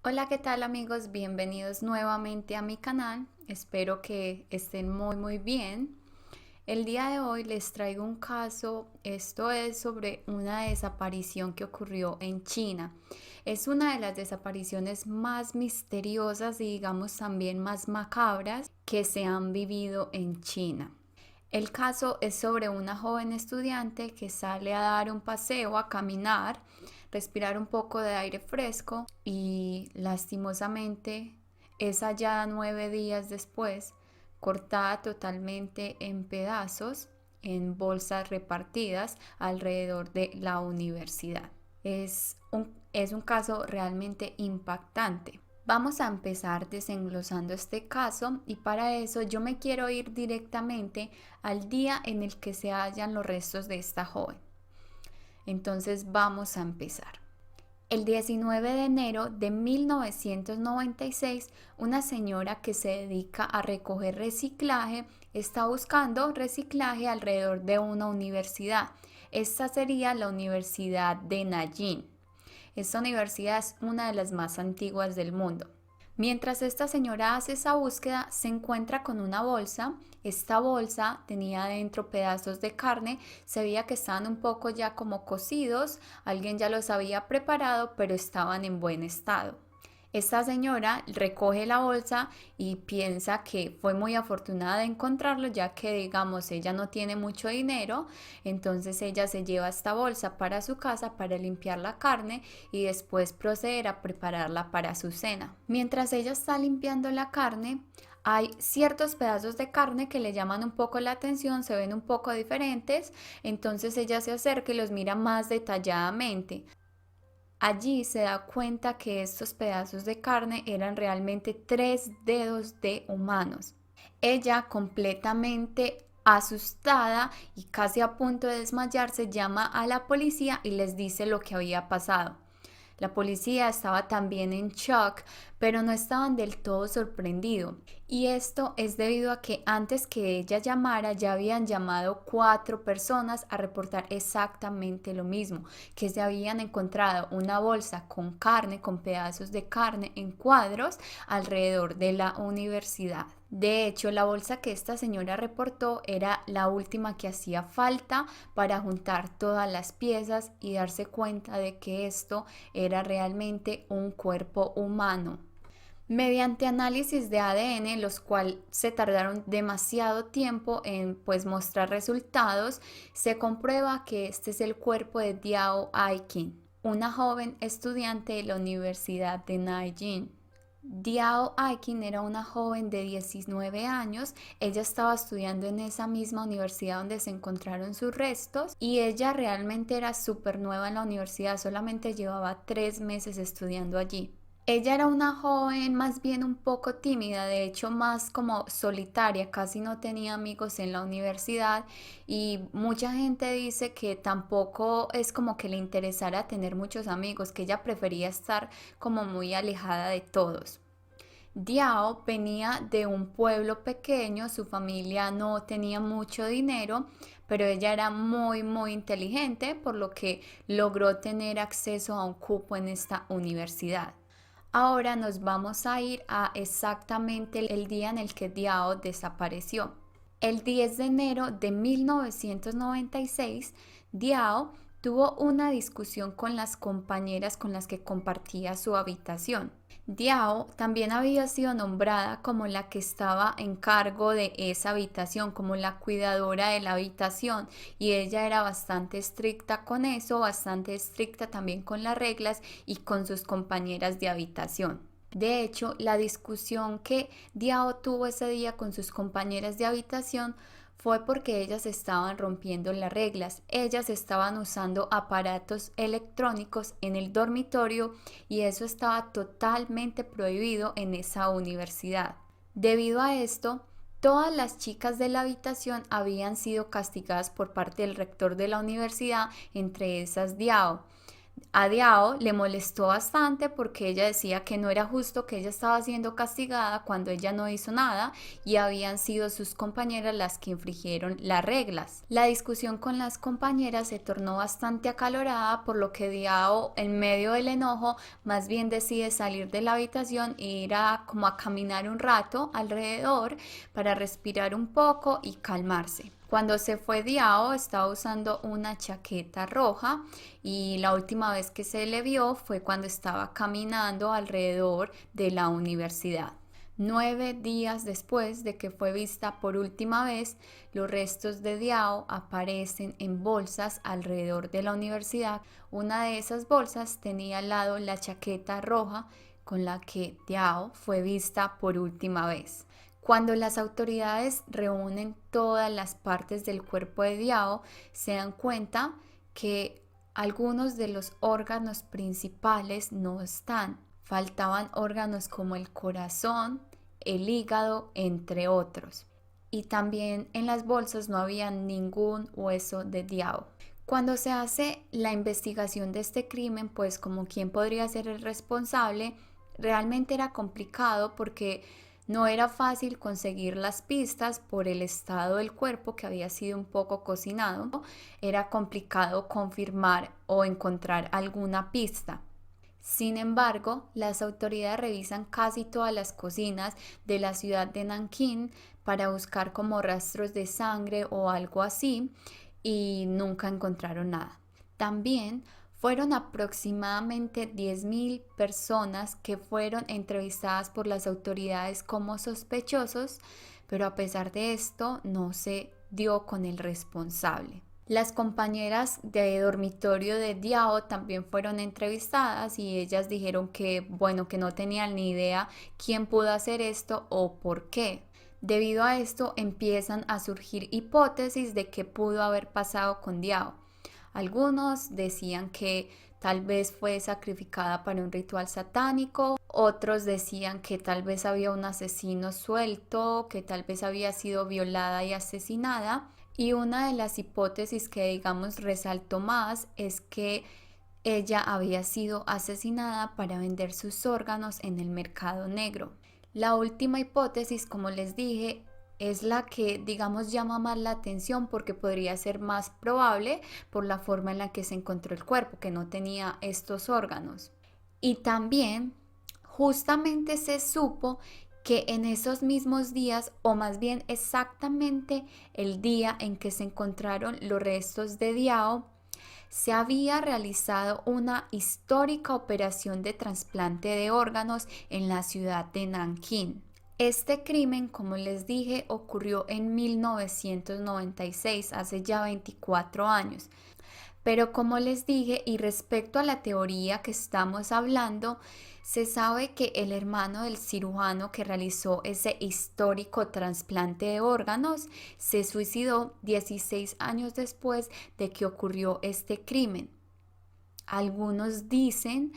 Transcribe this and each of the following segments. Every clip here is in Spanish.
Hola, ¿qué tal amigos? Bienvenidos nuevamente a mi canal. Espero que estén muy bien. El día de hoy les traigo un caso, esto es sobre una desaparición que ocurrió en China. Es una de las desapariciones más misteriosas y digamos también más macabras que se han vivido en China. El caso es sobre una joven estudiante que sale a dar un paseo, a caminar, respirar un poco de aire fresco y lastimosamente es hallada 9 días después, cortada totalmente en pedazos, en bolsas repartidas alrededor de la universidad. Es un caso realmente impactante. Vamos a empezar desenglosando este caso y para eso yo me quiero ir directamente al día en el que se hallan los restos de esta joven. Entonces vamos a empezar. El 19 de enero de 1996, una señora que se dedica a recoger reciclaje está buscando reciclaje alrededor de una universidad. Esta sería la Universidad de Nanjing. Esta universidad es una de las más antiguas del mundo. Mientras esta señora hace esa búsqueda, se encuentra con una bolsa. Esta bolsa tenía dentro pedazos de carne, se veía que estaban un poco ya como cocidos, alguien ya los había preparado, pero estaban en buen estado. Esta señora recoge la bolsa y piensa que fue muy afortunada de encontrarlo, ya que digamos ella no tiene mucho dinero, entonces ella se lleva esta bolsa para su casa para limpiar la carne y después proceder a prepararla para su cena. Mientras ella está limpiando la carne, hay ciertos pedazos de carne que le llaman un poco la atención, se ven un poco diferentes, entonces ella se acerca y los mira más detalladamente. Allí se da cuenta que estos pedazos de carne eran realmente 3 dedos de humanos. Ella, completamente asustada y casi a punto de desmayarse, llama a la policía y les dice lo que había pasado. La policía estaba también en shock, pero no estaban del todo sorprendidos. Y esto es debido a que antes que ella llamara ya habían llamado 4 personas a reportar exactamente lo mismo, que se habían encontrado una bolsa con carne, con pedazos de carne en cuadros alrededor de la universidad. De hecho, la bolsa que esta señora reportó era la última que hacía falta para juntar todas las piezas y darse cuenta de que esto era realmente un cuerpo humano. Mediante análisis de ADN, los cuales se tardaron demasiado tiempo en mostrar resultados, se comprueba que este es el cuerpo de Diao Aikin, una joven estudiante de la Universidad de Nanjing. Diao Aikin era una joven de 19 años, ella estaba estudiando en esa misma universidad donde se encontraron sus restos y ella realmente era súper nueva en la universidad, solamente llevaba 3 meses estudiando allí. Ella era una joven más bien un poco tímida, de hecho más como solitaria, casi no tenía amigos en la universidad y mucha gente dice que tampoco es como que le interesara tener muchos amigos, que ella prefería estar como muy alejada de todos. Diao venía de un pueblo pequeño, su familia no tenía mucho dinero, pero ella era muy inteligente, por lo que logró tener acceso a un cupo en esta universidad. Ahora nos vamos a ir a exactamente el día en el que Diao desapareció. El 10 de enero de 1996, Diao tuvo una discusión con las compañeras con las que compartía su habitación. Diao también había sido nombrada como la que estaba en cargo de esa habitación, como la cuidadora de la habitación, y ella era bastante estricta con eso, bastante estricta también con las reglas y con sus compañeras de habitación. De hecho, la discusión que Diao tuvo ese día con sus compañeras de habitación fue porque ellas estaban rompiendo las reglas. Ellas estaban usando aparatos electrónicos en el dormitorio y eso estaba totalmente prohibido en esa universidad. Debido a esto, todas las chicas de la habitación habían sido castigadas por parte del rector de la universidad, entre esas Diao. A Diao le molestó bastante porque ella decía que no era justo que ella estaba siendo castigada cuando ella no hizo nada y habían sido sus compañeras las que infringieron las reglas. La discusión con las compañeras se tornó bastante acalorada, por lo que Diao, en medio del enojo, más bien decide salir de la habitación e ir como a caminar un rato alrededor para respirar un poco y calmarse. Cuando se fue Diao estaba usando una chaqueta roja y la última vez que se le vio fue cuando estaba caminando alrededor de la universidad. 9 días después de que fue vista por última vez, los restos de Diao aparecen en bolsas alrededor de la universidad. Una de esas bolsas tenía al lado la chaqueta roja con la que Diao fue vista por última vez. Cuando las autoridades reúnen todas las partes del cuerpo de Diao, se dan cuenta que algunos de los órganos principales no están. Faltaban órganos como el corazón, el hígado, entre otros. Y también en las bolsas no había ningún hueso de Diao. Cuando se hace la investigación de este crimen, pues como quién podría ser el responsable, realmente era complicado porque no era fácil conseguir las pistas por el estado del cuerpo que había sido un poco cocinado. Era complicado confirmar o encontrar alguna pista. Sin embargo, las autoridades revisan casi todas las cocinas de la ciudad de Nankín para buscar como rastros de sangre o algo así y nunca encontraron nada. También fueron aproximadamente 10.000 personas que fueron entrevistadas por las autoridades como sospechosos, pero a pesar de esto no se dio con el responsable. Las compañeras de dormitorio de Diao también fueron entrevistadas y ellas dijeron que, bueno, que no tenían ni idea quién pudo hacer esto o por qué. Debido a esto empiezan a surgir hipótesis de qué pudo haber pasado con Diao. Algunos decían que tal vez fue sacrificada para un ritual satánico, otros decían que tal vez había un asesino suelto, que tal vez había sido violada y asesinada. Y una de las hipótesis que digamos resaltó más es que ella había sido asesinada para vender sus órganos en el mercado negro. La última hipótesis, como les dije, es la que digamos llama más la atención porque podría ser más probable por la forma en la que se encontró el cuerpo, que no tenía estos órganos. Y también justamente se supo que en esos mismos días, o más bien exactamente el día en que se encontraron los restos de Diao, se había realizado una histórica operación de trasplante de órganos en la ciudad de Nankín. Este crimen, como les dije, ocurrió en 1996, hace ya 24 años. Pero como les dije, y respecto a la teoría que estamos hablando, se sabe que el hermano del cirujano que realizó ese histórico trasplante de órganos se suicidó 16 años después de que ocurrió este crimen. Algunos dicen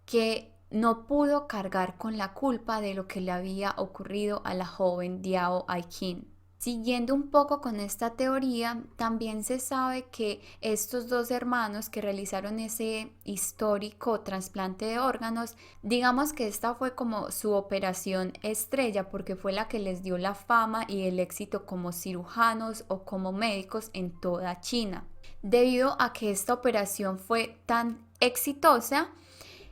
que no pudo cargar con la culpa de lo que le había ocurrido a la joven Diao Aikin. Siguiendo un poco con esta teoría, también se sabe que estos dos hermanos que realizaron ese histórico trasplante de órganos, digamos que esta fue como su operación estrella porque fue la que les dio la fama y el éxito como cirujanos o como médicos en toda China. Debido a que esta operación fue tan exitosa,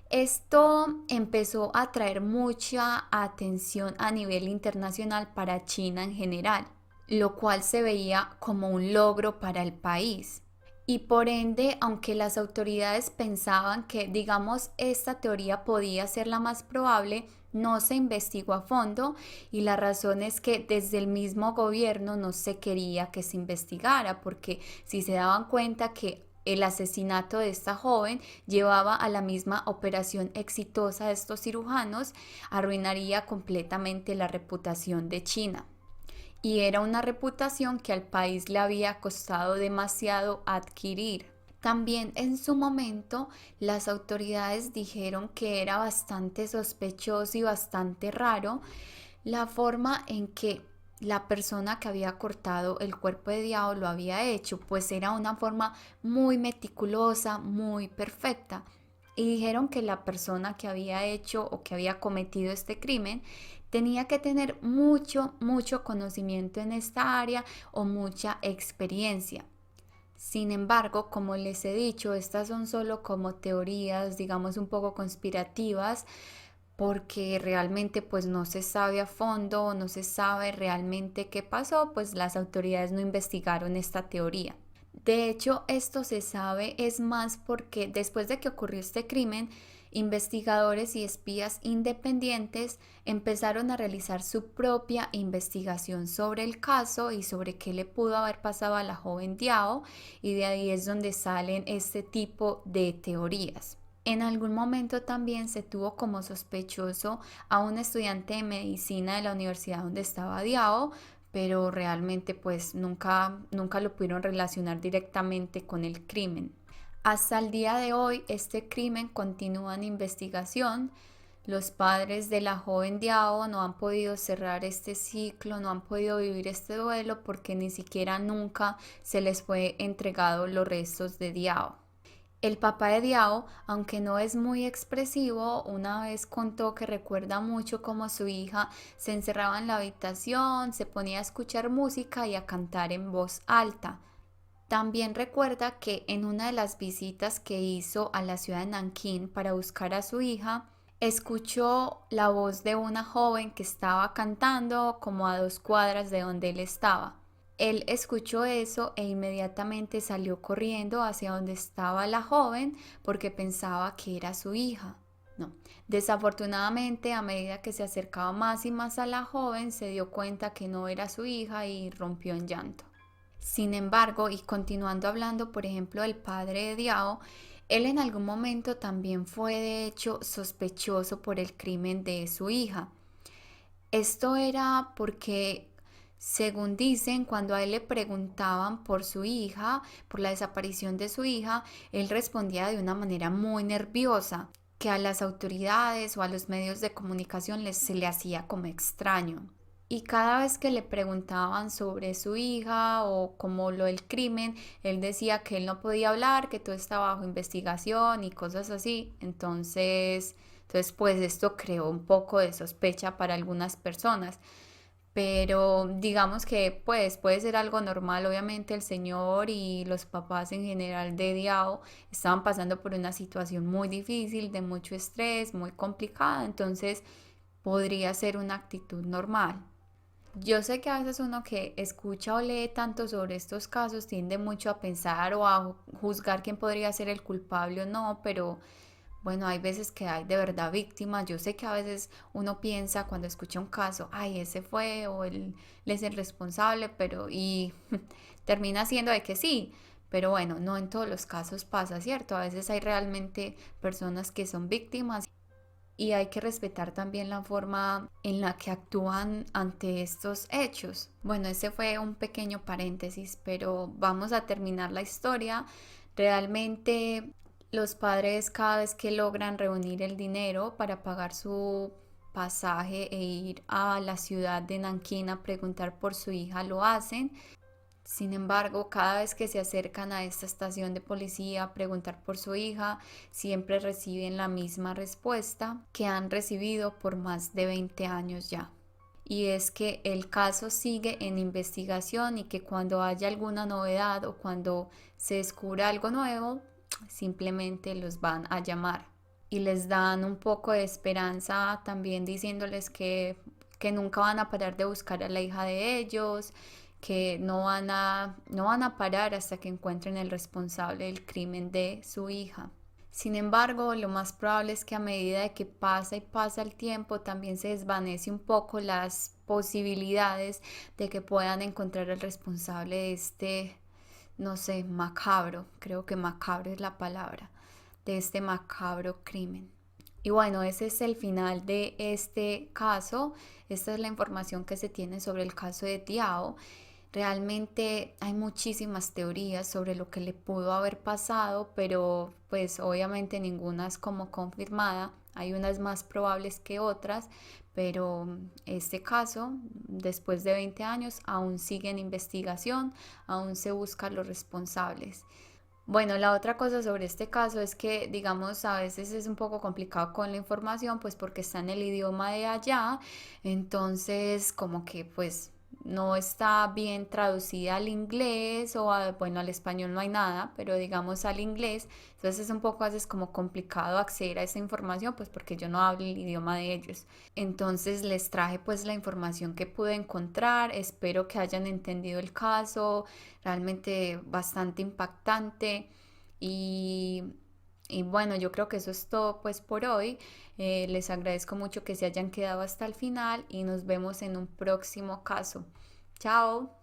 esto empezó a atraer mucha atención a nivel internacional para China en general, lo cual se veía como un logro para el país. Y por ende, aunque las autoridades pensaban que, digamos, esta teoría podía ser la más probable, no se investigó a fondo y la razón es que desde el mismo gobierno no se quería que se investigara porque si se daban cuenta que el asesinato de esta joven llevaba a la misma operación exitosa de estos cirujanos, arruinaría completamente la reputación de China. Y era una reputación que al país le había costado demasiado adquirir. También en su momento las autoridades dijeron que era bastante sospechoso y bastante raro la forma en que la persona que había cortado el cuerpo de Diao lo había hecho, pues era una forma muy meticulosa, muy perfecta. Y dijeron que la persona que había hecho o que había cometido este crimen tenía que tener mucho conocimiento en esta área o mucha experiencia. Sin embargo, como les he dicho, estas son solo como teorías, digamos un poco conspirativas, porque realmente pues no se sabe a fondo, no se sabe realmente qué pasó, pues las autoridades no investigaron esta teoría. De hecho, esto se sabe es más porque después de que ocurrió este crimen, investigadores y espías independientes empezaron a realizar su propia investigación sobre el caso y sobre qué le pudo haber pasado a la joven Diao, y de ahí es donde salen este tipo de teorías. En algún momento también se tuvo como sospechoso a un estudiante de medicina de la universidad donde estaba Diao, pero realmente pues nunca lo pudieron relacionar directamente con el crimen. Hasta el día de hoy este crimen continúa en investigación. Los padres de la joven Diao no han podido cerrar este ciclo, no han podido vivir este duelo porque ni siquiera nunca se les fue entregado los restos de Diao. El papá de Diao, aunque no es muy expresivo, una vez contó que recuerda mucho cómo su hija se encerraba en la habitación, se ponía a escuchar música y a cantar en voz alta. También recuerda que en una de las visitas que hizo a la ciudad de Nankín para buscar a su hija, escuchó la voz de una joven que estaba cantando como a 2 cuadras de donde él estaba. Él escuchó eso e inmediatamente salió corriendo hacia donde estaba la joven porque pensaba que era su hija. No, desafortunadamente a medida que se acercaba más y más a la joven se dio cuenta que no era su hija y rompió en llanto. Sin embargo, y continuando hablando, por ejemplo, del padre de Diao, él en algún momento también fue de hecho sospechoso por el crimen de su hija. Esto era porque, según dicen, cuando a él le preguntaban por su hija, por la desaparición de su hija, él respondía de una manera muy nerviosa, que a las autoridades o a los medios de comunicación se le hacía como extraño. Y cada vez que le preguntaban sobre su hija o como lo del crimen, él decía que él no podía hablar, que todo estaba bajo investigación y cosas así. Entonces pues esto creó un poco de sospecha para algunas personas. Pero digamos que pues puede ser algo normal. Obviamente el señor y los papás en general de Diao estaban pasando por una situación muy difícil, de mucho estrés, muy complicada. Entonces podría ser una actitud normal. Yo sé que a veces uno que escucha o lee tanto sobre estos casos tiende mucho a pensar o a juzgar quién podría ser el culpable o no, pero bueno, hay veces que hay de verdad víctimas. Yo sé que a veces uno piensa cuando escucha un caso, ay, ese fue o él es el responsable, pero y termina siendo de que sí. Pero bueno, no en todos los casos pasa, ¿cierto? A veces hay realmente personas que son víctimas y hay que respetar también la forma en la que actúan ante estos hechos. Bueno, ese fue un pequeño paréntesis, pero vamos a terminar la historia. Realmente los padres cada vez que logran reunir el dinero para pagar su pasaje e ir a la ciudad de Nankín a preguntar por su hija lo hacen. Sin embargo, cada vez que se acercan a esta estación de policía a preguntar por su hija, siempre reciben la misma respuesta que han recibido por más de 20 años ya. Y es que el caso sigue en investigación y que cuando haya alguna novedad o cuando se descubra algo nuevo, simplemente los van a llamar. Y les dan un poco de esperanza también diciéndoles que nunca van a parar de buscar a la hija de ellos, que no van a parar hasta que encuentren el responsable del crimen de su hija. Sin embargo, lo más probable es que a medida de que pasa y pasa el tiempo, también se desvanece un poco las posibilidades de que puedan encontrar el responsable de este, no sé, macabro, creo que macabro es la palabra, de este macabro crimen. Y bueno, ese es el final de este caso. Esta es la información que se tiene sobre el caso de Diao. Realmente hay muchísimas teorías sobre lo que le pudo haber pasado, pero pues obviamente ninguna es como confirmada. hay unas más probables que otras, pero este caso, después de 20 años, aún sigue en investigación, aún se buscan los responsables. Bueno, la otra cosa sobre este caso es que, digamos, a veces es un poco complicado con la información, pues porque está en el idioma de allá, entonces como que pues no está bien traducida al inglés o bueno, al español no hay nada, pero digamos al inglés, entonces es un poco a veces como complicado acceder a esa información, pues porque yo no hablo el idioma de ellos. Entonces les traje pues la información que pude encontrar, espero que hayan entendido el caso, realmente bastante impactante y, y bueno, yo creo que eso es todo pues por hoy. Les agradezco mucho que se hayan quedado hasta el final y nos vemos en un próximo caso. Chao.